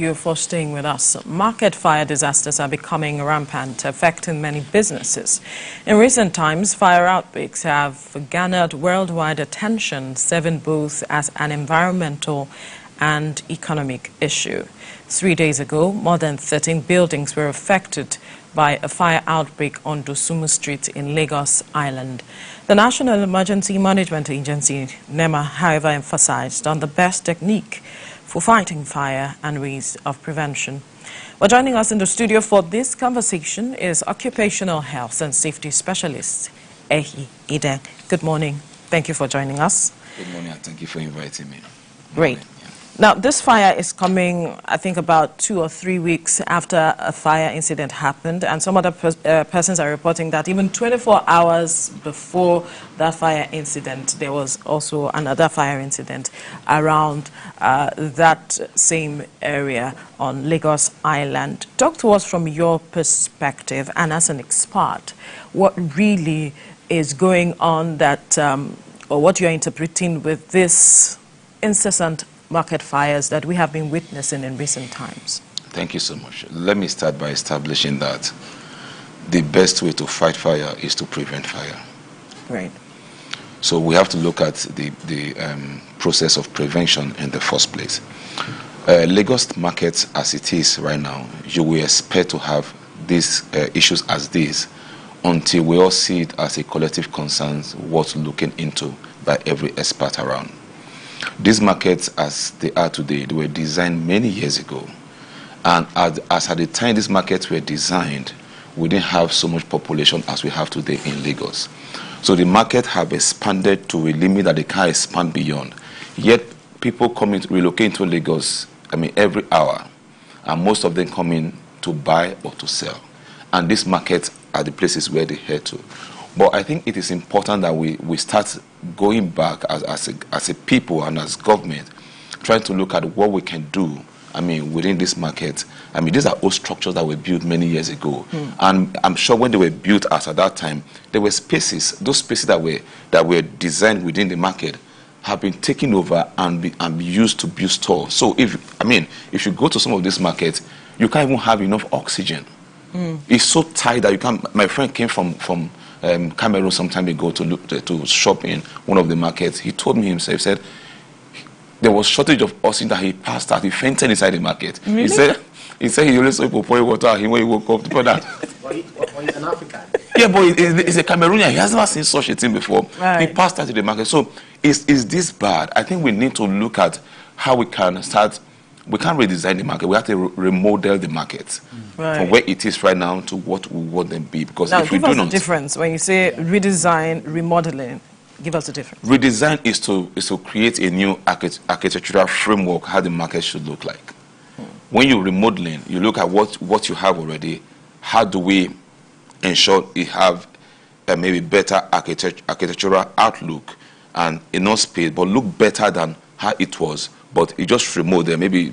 You for staying with us. Market fire disasters are becoming rampant, affecting many businesses. In recent times, fire outbreaks have garnered worldwide attention, serving both as an environmental and economic issue. 3 days ago, more than 13 buildings were affected by a fire outbreak on Dosunmu Street in Lagos Island. The National Emergency Management Agency, NEMA, however, emphasized on the best technique for fighting fire and ways of prevention. Well, joining us in the studio for this conversation is occupational health and safety specialist, Iden. Good morning. Thank you for joining us. Good morning, and thank you for inviting me. Great. Now, this fire is coming, I think, about 2 or 3 weeks after a fire incident happened, and some other persons are reporting that even 24 hours before that fire incident, there was also another fire incident around that same area on Lagos Island. Talk to us from your perspective and as an expert, what really is going on that, or what you're interpreting with this incessant market fires that we have been witnessing in recent times. Thank you so much. Let me start by establishing that the best way to fight fire is to prevent fire. Right. So we have to look at the process of prevention in the first place. Lagos market as it is right now, you will expect to have these issues as these until we all see it as a collective concern worth looking into by every expert around. These markets, as they are today, they were designed many years ago. And as at the time these markets were designed, we didn't have so much population as we have today in Lagos. So the market have expanded to a limit that they can't expand beyond. Yet people relocate to Lagos, every hour. And most of them come in to buy or to sell. And these markets are the places where they head to. But I think it is important that we start going back as a people and as government, trying to look at what we can do, within this market. These are old structures that were built many years ago. And I'm sure when they were built at that time, there were spaces, those spaces that were designed within the market have been taken over and be used to build stores. So if you go to some of these markets, you can't even have enough oxygen. It's so tight that you can't. My friend came from Cameroon some time ago to shop in one of the markets. He told me himself, he said there was shortage of oxygen that he passed out. He fainted inside the market. Really? He said he only saw people pouring water out when he woke up to put that. But he's an African. Yeah, but he's a Cameroonian. He has never seen such a thing before. Right. He passed out to the market. So is this bad? I think we need to look at how we can start. We can't redesign the market. We have to remodel the market from where it is right now to what we want them to be. Because now, if we do not, give us a difference when you say redesign, remodeling. Give us a difference. Redesign is to create a new architectural framework how the market should look like. When you're remodeling, you look at what you have already. How do we ensure you have maybe better architectural outlook and enough space, but look better than how it was? But you just remodel, maybe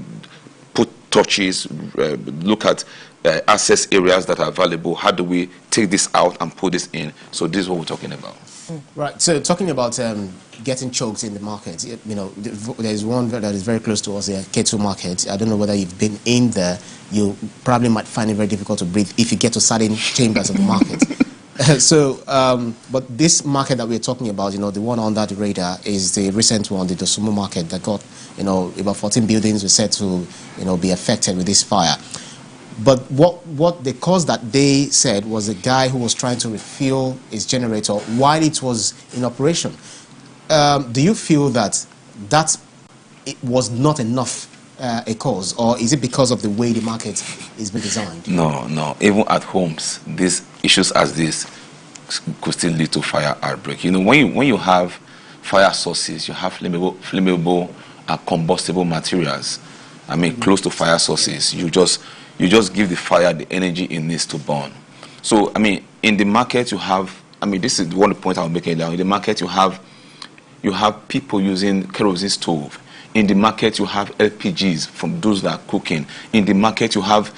put touches, look at access areas that are valuable. How do we take this out and put this in? So this is what we're talking about. Right. So talking about getting choked in the market, there's one that is very close to us, the Ketu market. I don't know whether you've been in there. You probably might find it very difficult to breathe if you get to certain chambers of the market. But this market that we're talking about, the one under the radar is the recent one, the Dosunmu market that got, about 14 buildings were said to, be affected with this fire. But what the cause that they said was a guy who was trying to refuel his generator while it was in operation. Do you feel that it was not enough a cause, or is it because of the way the market is being designed? No. Even at homes, these issues as this could still lead to fire outbreak. When you have fire sources, you have flammable and combustible materials. Close to fire sources, you just give the fire the energy it needs to burn. So in the market you have. This is one point I'm making now. In the market you have people using kerosene stove. In the market, you have LPGs from those that are cooking. In the market, you have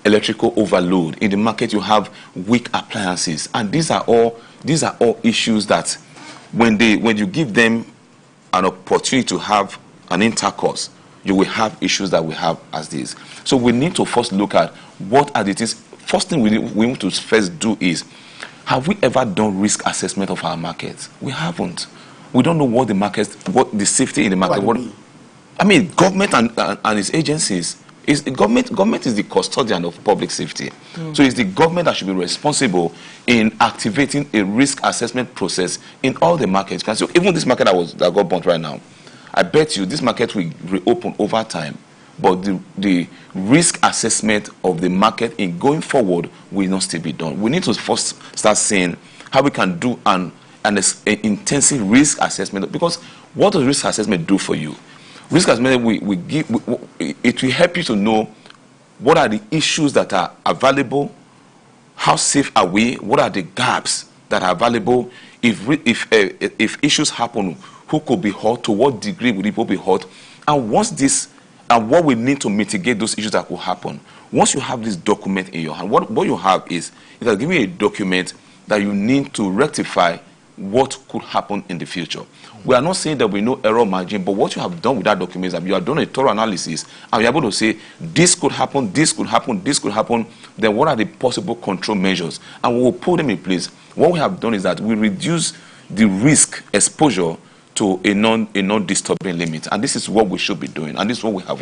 electrical overload. In the market, you have weak appliances, and these are all issues that when you give them an opportunity to have an intercourse you will have issues that we have as this. So we need to first look at what are the things. First thing we need to first do is, have we ever done risk assessment of our markets? We haven't. We don't know what the market, what the safety in the market. I mean, government and its agencies. Government is the custodian of public safety. So it's the government that should be responsible in activating a risk assessment process in all the markets. So even this market that got burnt right now, I bet you this market will reopen over time. But the risk assessment of the market in going forward will not still be done. We need to first start seeing how we can do an intensive risk assessment. Because what does risk assessment do for you? Risk assessment, it will help you to know what are the issues that are available, how safe are we, what are the gaps that are available, if issues happen, who could be hurt, to what degree will people be hurt, and what we need to mitigate those issues that will happen. Once you have this document in your hand, what you have is, it will give you a document that you need to rectify what could happen in the future. We are not saying there will be no error margin, but what you have done with that document is that you have done a thorough analysis and you're able to say, this could happen, this could happen, this could happen. Then what are the possible control measures? And we will put them in place. What we have done is that we reduce the risk exposure to a non-disturbing limit. And this is what we should be doing. And this is what we have